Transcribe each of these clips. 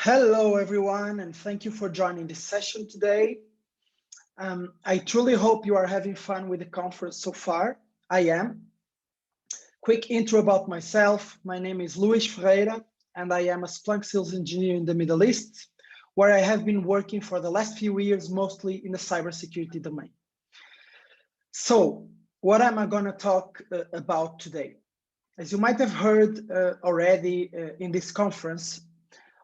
Hello, everyone, and thank you for joining this session today. I truly hope you are having fun with the conference so far. I am. Quick intro about myself. My name is Luis Ferreira, and I am a Splunk sales engineer in the Middle East, where I have been working for the last few years, mostly in the cybersecurity domain. So, what am I going to talk about today? As you might have heard already in this conference,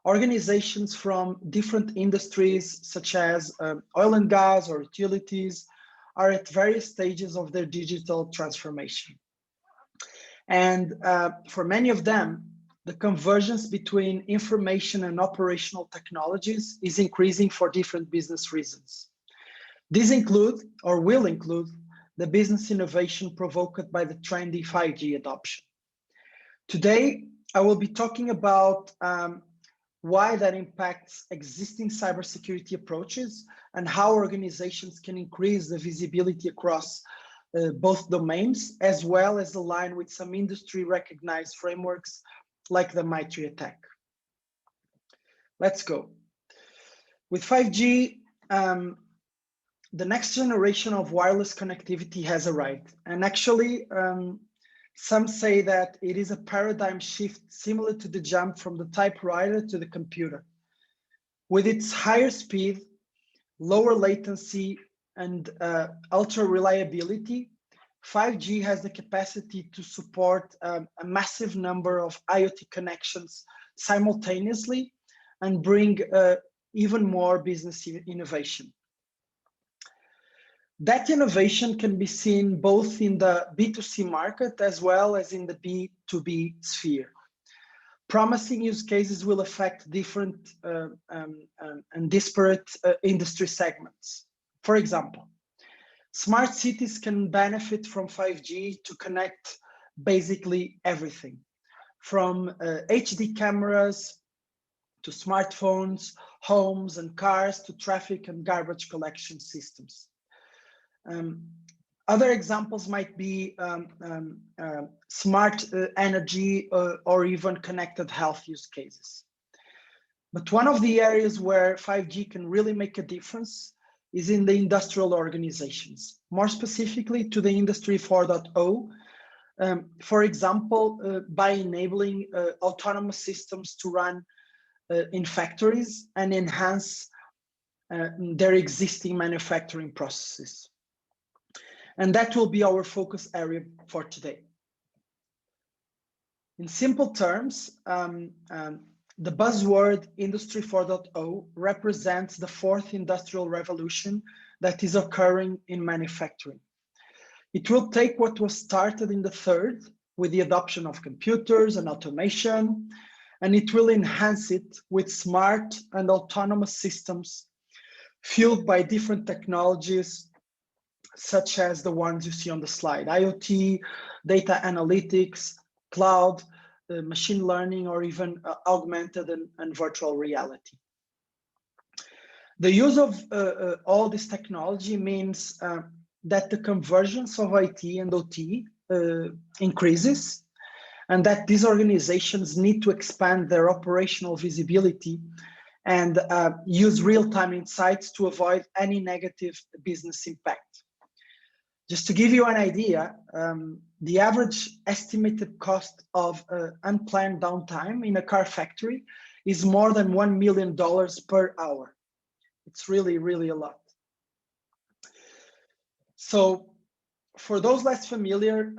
organizations from different industries, such as oil and gas or utilities, are at various stages of their digital transformation. And for many of them, the convergence between information and operational technologies is increasing for different business reasons. These include, or will include, the business innovation provoked by the trendy 5G adoption. Today, I will be talking about why that impacts existing cybersecurity approaches and how organizations can increase the visibility across both domains, as well as align with some industry-recognized frameworks like the MITRE ATT&CK. Let's go. With 5G, the next generation of wireless connectivity has arrived. And actually, some say that it is a paradigm shift similar to the jump from the typewriter to the computer. With its higher speed, lower latency, and ultra reliability, 5G has the capacity to support a massive number of IoT connections simultaneously and bring even more business innovation. That innovation can be seen both in the B2C market as well as in the B2B sphere. Promising use cases will affect different and disparate industry segments. For example, smart cities can benefit from 5G to connect basically everything, from HD cameras to smartphones, homes and cars, to traffic and garbage collection systems. Other examples might be smart energy or even connected health use cases. But one of the areas where 5G can really make a difference is in the industrial organizations, more specifically to the Industry 4.0, for example, by enabling autonomous systems to run in factories and enhance their existing manufacturing processes. And that will be our focus area for today. In simple terms, the buzzword Industry 4.0 represents the fourth industrial revolution that is occurring in manufacturing. It will take what was started in the third with the adoption of computers and automation, and it will enhance it with smart and autonomous systems fueled by different technologies, such as the ones you see on the slide: IoT, data analytics, cloud, machine learning, or even augmented and virtual reality. The use of all this technology means that the convergence of IT and OT increases, and that these organizations need to expand their operational visibility and use real-time insights to avoid any negative business impact. Just to give you an idea, the average estimated cost of unplanned downtime in a car factory is more than $1 million per hour. It's really, really a lot. So for those less familiar,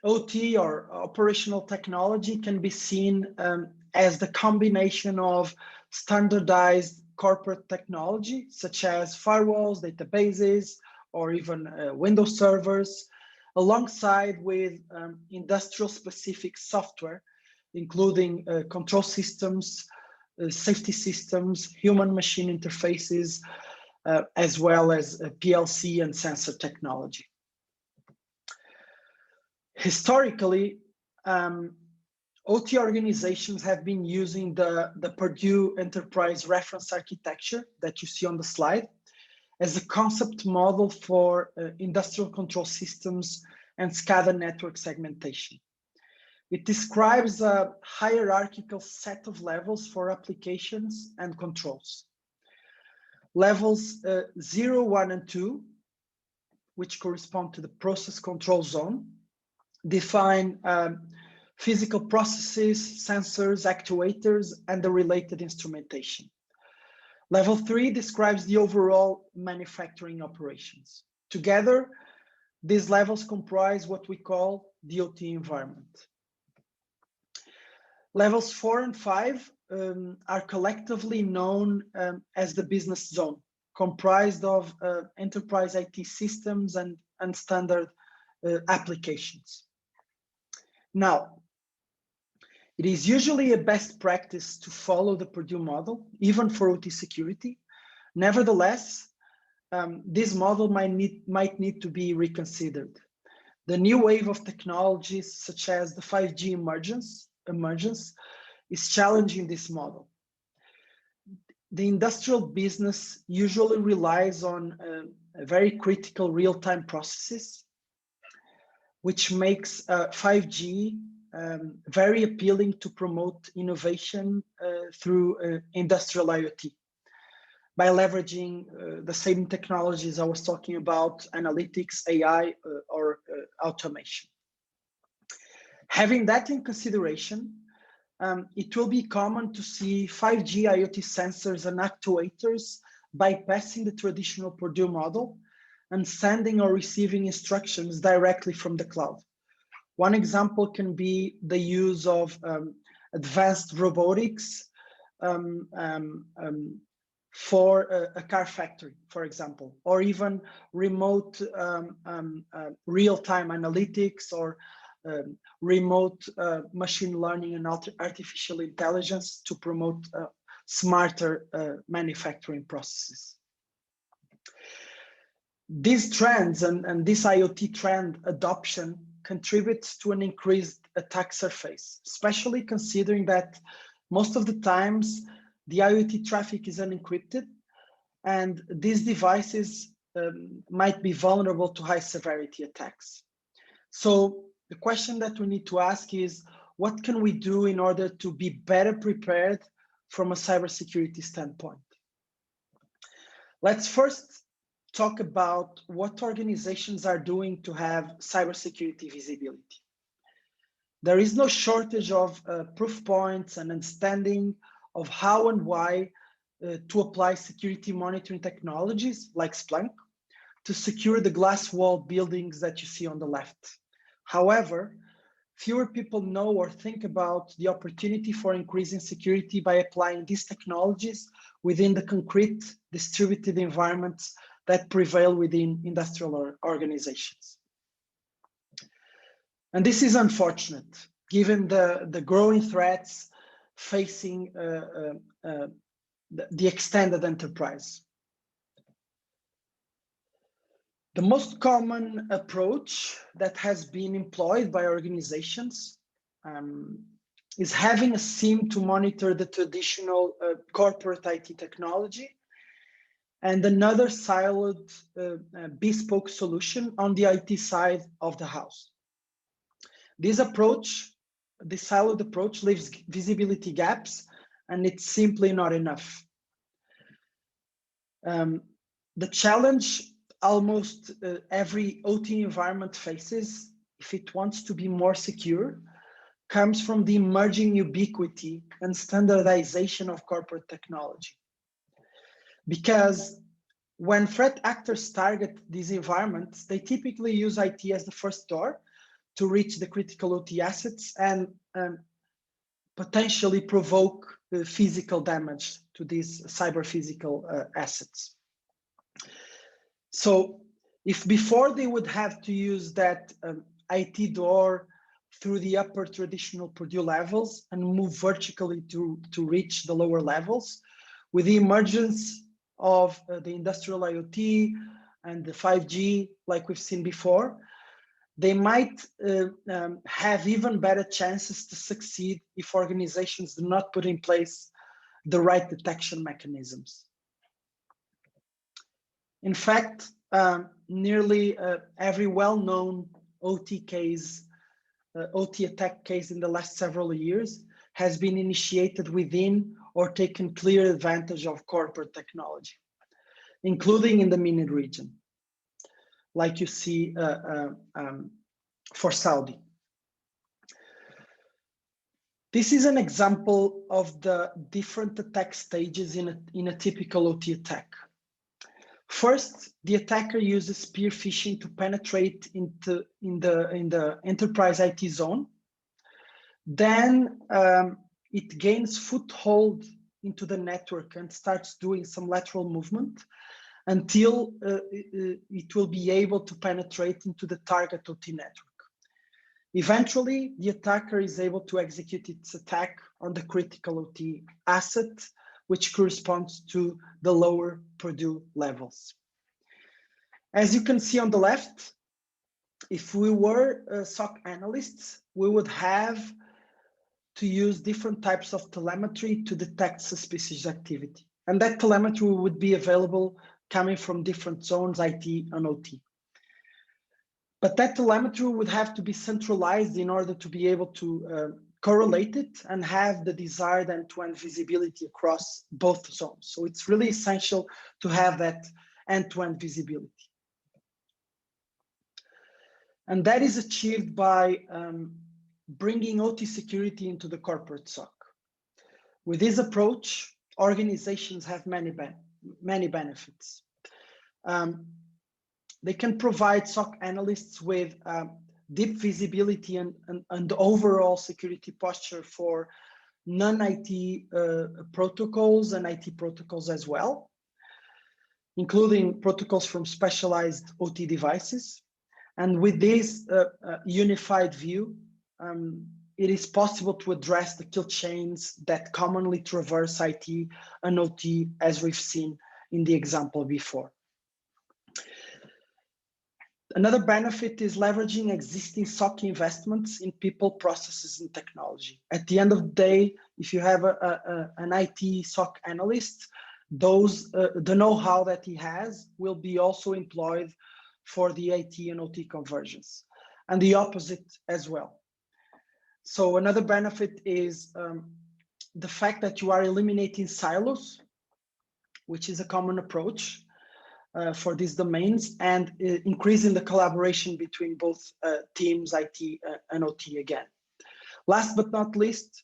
OT, or operational technology, can be seen as the combination of standardized corporate technology, such as firewalls, databases, or even Windows servers, alongside with industrial specific software, including control systems, safety systems, human machine interfaces, as well as PLC and sensor technology. Historically, OT organizations have been using the Purdue Enterprise Reference Architecture that you see on the slide as a concept model for industrial control systems and SCADA network segmentation. It describes a hierarchical set of levels for applications and controls. Levels 0, 1, and 2, which correspond to the process control zone, define physical processes, sensors, actuators, and the related instrumentation. Level 3 describes the overall manufacturing operations. Together, these levels comprise what we call the OT environment. Levels 4 and 5 are collectively known as the business zone, comprised of enterprise IT systems and standard applications. Now, it is usually a best practice to follow the Purdue model, even for OT security. Nevertheless, this model might need to be reconsidered. The new wave of technologies, such as the 5G emergence is challenging this model. The industrial business usually relies on a very critical real-time processes, which makes 5G very appealing to promote innovation through industrial IoT by leveraging the same technologies I was talking about, analytics, AI, or automation. Having that in consideration, it will be common to see 5G IoT sensors and actuators bypassing the traditional Purdue model and sending or receiving instructions directly from the cloud. One example can be the use of advanced robotics for a car factory, for example, or even remote real-time analytics or remote machine learning and artificial intelligence to promote smarter manufacturing processes. These trends and this IoT trend adoption contributes to an increased attack surface, especially considering that most of the times the IoT traffic is unencrypted and these devices might be vulnerable to high severity attacks. So the question that we need to ask is, what can we do in order to be better prepared from a cybersecurity standpoint? Let's first talk about what organizations are doing to have cybersecurity visibility. There is no shortage of proof points and understanding of how and why to apply security monitoring technologies like Splunk to secure the glass wall buildings that you see on the left. However, fewer people know or think about the opportunity for increasing security by applying these technologies within the concrete distributed environments that prevail within industrial organizations. And this is unfortunate, given the growing threats facing the extended enterprise. The most common approach that has been employed by organizations is having a SIEM to monitor the traditional corporate IT technology and another siloed bespoke solution on the IT side of the house. This siloed approach leaves visibility gaps, and it's simply not enough. The challenge almost every OT environment faces, if it wants to be more secure, comes from the emerging ubiquity and standardization of corporate technology. Because when threat actors target these environments, they typically use IT as the first door to reach the critical OT assets and potentially provoke physical damage to these cyber physical assets. So if before they would have to use that IT door through the upper traditional Purdue levels and move vertically to reach the lower levels, with the emergence of the industrial IoT and the 5G, like we've seen before, they might have even better chances to succeed if organizations do not put in place the right detection mechanisms. In fact, nearly every well-known OT case OT attack case in the last several years has been initiated within or taken clear advantage of corporate technology, including in the MENA region, like you see for Saudi. This is an example of the different attack stages in a typical OT attack. First, the attacker uses spear phishing to penetrate in the enterprise IT zone. Then it gains foothold into the network and starts doing some lateral movement until it will be able to penetrate into the target OT network. Eventually, the attacker is able to execute its attack on the critical OT asset, which corresponds to the lower Purdue levels. As you can see on the left, if we were SOC analysts, we would have to use different types of telemetry to detect suspicious activity. And that telemetry would be available coming from different zones, IT and OT. But that telemetry would have to be centralized in order to be able to correlate it and have the desired end-to-end visibility across both zones. So it's really essential to have that end-to-end visibility. And that is achieved by bringing OT security into the corporate SOC. With this approach, organizations have many benefits. They can provide SOC analysts with deep visibility and overall security posture for non-IT protocols and IT protocols as well, including protocols from specialized OT devices. And with this unified view, it is possible to address the kill chains that commonly traverse IT and OT, as we've seen in the example before. Another benefit is leveraging existing SOC investments in people, processes, and technology. At the end of the day, if you have an IT SOC analyst, the know-how that he has will be also employed for the IT and OT convergence, and the opposite as well. So another benefit is the fact that you are eliminating silos, which is a common approach for these domains, and increasing the collaboration between both teams, IT and OT again. Last but not least,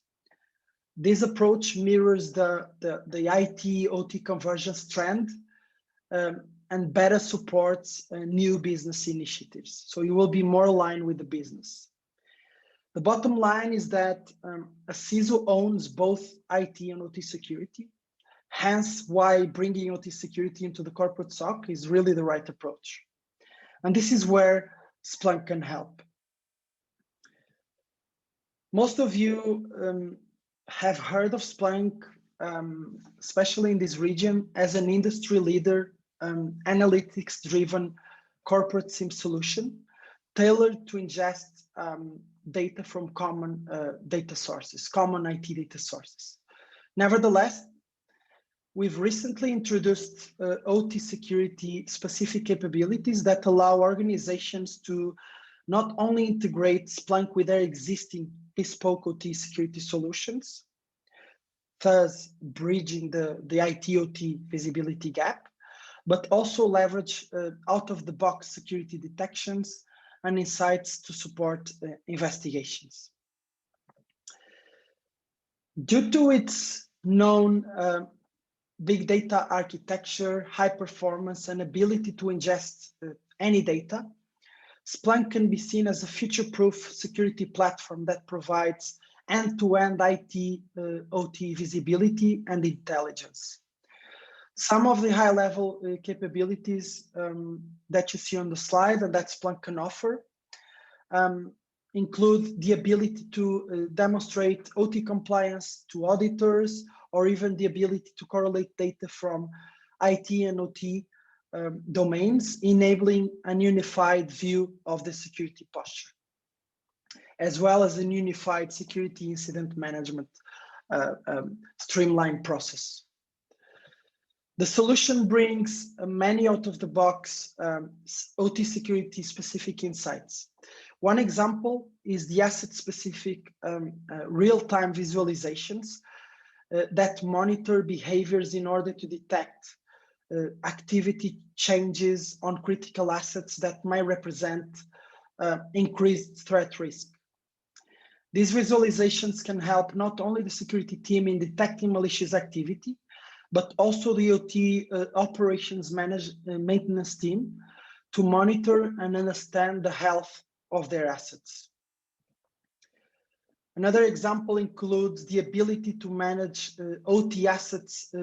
this approach mirrors the IT-OT convergence trend and better supports new business initiatives. So you will be more aligned with the business. The bottom line is that a CISO owns both IT and OT security. Hence why bringing OT security into the corporate SOC is really the right approach. And this is where Splunk can help. Most of you have heard of Splunk, especially in this region, as an industry leader, analytics-driven corporate SIEM solution, tailored to ingest data from common data sources, common IT data sources. Nevertheless, we've recently introduced OT security specific capabilities that allow organizations to not only integrate Splunk with their existing bespoke OT security solutions, thus bridging the IT-OT visibility gap, but also leverage out-of-the-box security detections and insights to support investigations. Due to its known big data architecture, high performance, and ability to ingest any data, Splunk can be seen as a future-proof security platform that provides end-to-end IT, OT visibility and intelligence. Some of the high-level capabilities that you see on the slide and that Splunk can offer include the ability to demonstrate OT compliance to auditors, or even the ability to correlate data from IT and OT domains, enabling a unified view of the security posture, as well as a unified security incident management streamline process. The solution brings many out-of-the-box OT security specific insights. One example is the asset-specific real-time visualizations that monitor behaviors in order to detect activity changes on critical assets that might represent increased threat risk. These visualizations can help not only the security team in detecting malicious activity, but also the OT operations maintenance team to monitor and understand the health of their assets. Another example includes the ability to manage OT assets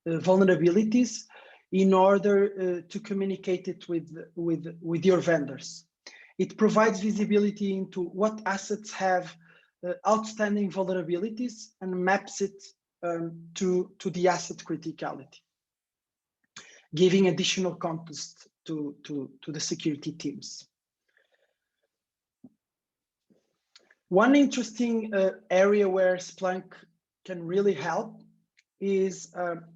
vulnerabilities in order to communicate it with your vendors. It provides visibility into what assets have outstanding vulnerabilities and maps it to the asset criticality, giving additional context to the security teams. One interesting area where Splunk can really help is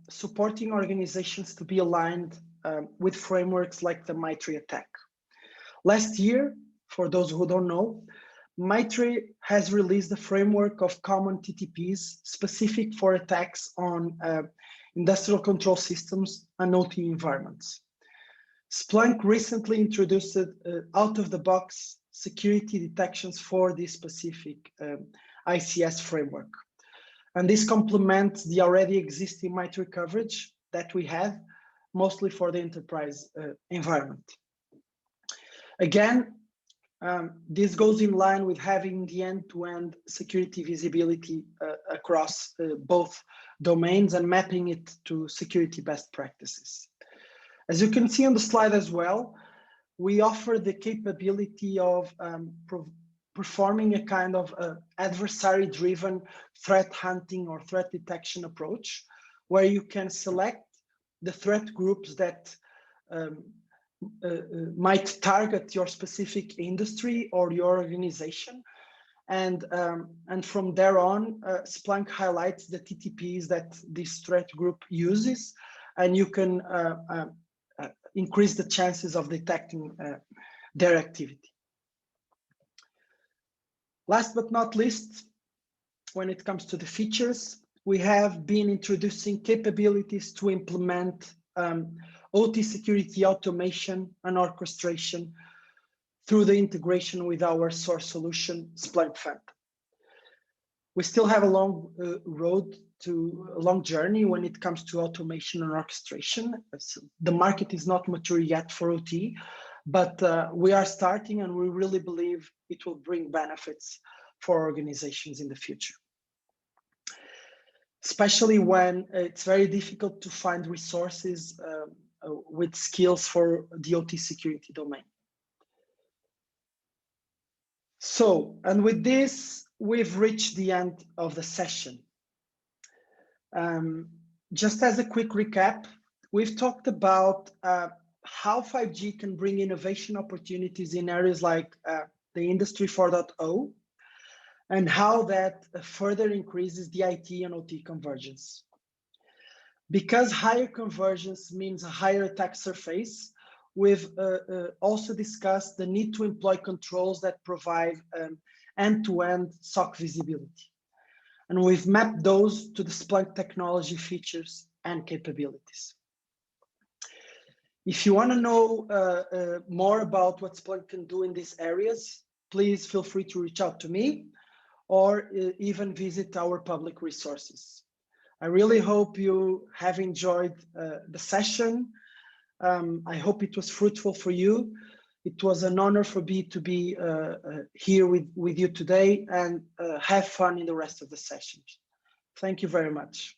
supporting organizations to be aligned with frameworks like the MITRE ATT&CK. Last year, for those who don't know, MITRE has released a framework of common TTPs specific for attacks on industrial control systems and OT environments. Splunk recently introduced out-of-the-box security detections for this specific ICS framework. And this complements the already existing MITRE coverage that we have, mostly for the enterprise environment. Again, this goes in line with having the end-to-end security visibility across both domains and mapping it to security best practices. As you can see on the slide as well, we offer the capability of performing a kind of adversary-driven threat hunting or threat detection approach, where you can select the threat groups that might target your specific industry or your organization. And from there on, Splunk highlights the TTPs that this threat group uses, and you can increase the chances of detecting their activity. Last but not least, when it comes to the features, we have been introducing capabilities to implement OT security automation and orchestration through the integration with our source solution, Splunk Phantom. We still have a long long journey when it comes to automation and orchestration. The market is not mature yet for OT, but we are starting, and we really believe it will bring benefits for organizations in the future, especially when it's very difficult to find resources with skills for the OT security domain. So, and with this, we've reached the end of the session. Just as a quick recap, we've talked about how 5G can bring innovation opportunities in areas like the Industry 4.0, and how that further increases the IT and OT convergence. Because higher convergence means a higher attack surface, we've also discussed the need to employ controls that provide end-to-end SOC visibility. And we've mapped those to the Splunk technology features and capabilities. If you want to know more about what Splunk can do in these areas, please feel free to reach out to me or even visit our public resources. I really hope you have enjoyed the session. I hope it was fruitful for you. It was an honor for me to be here with you today, and have fun in the rest of the session. Thank you very much.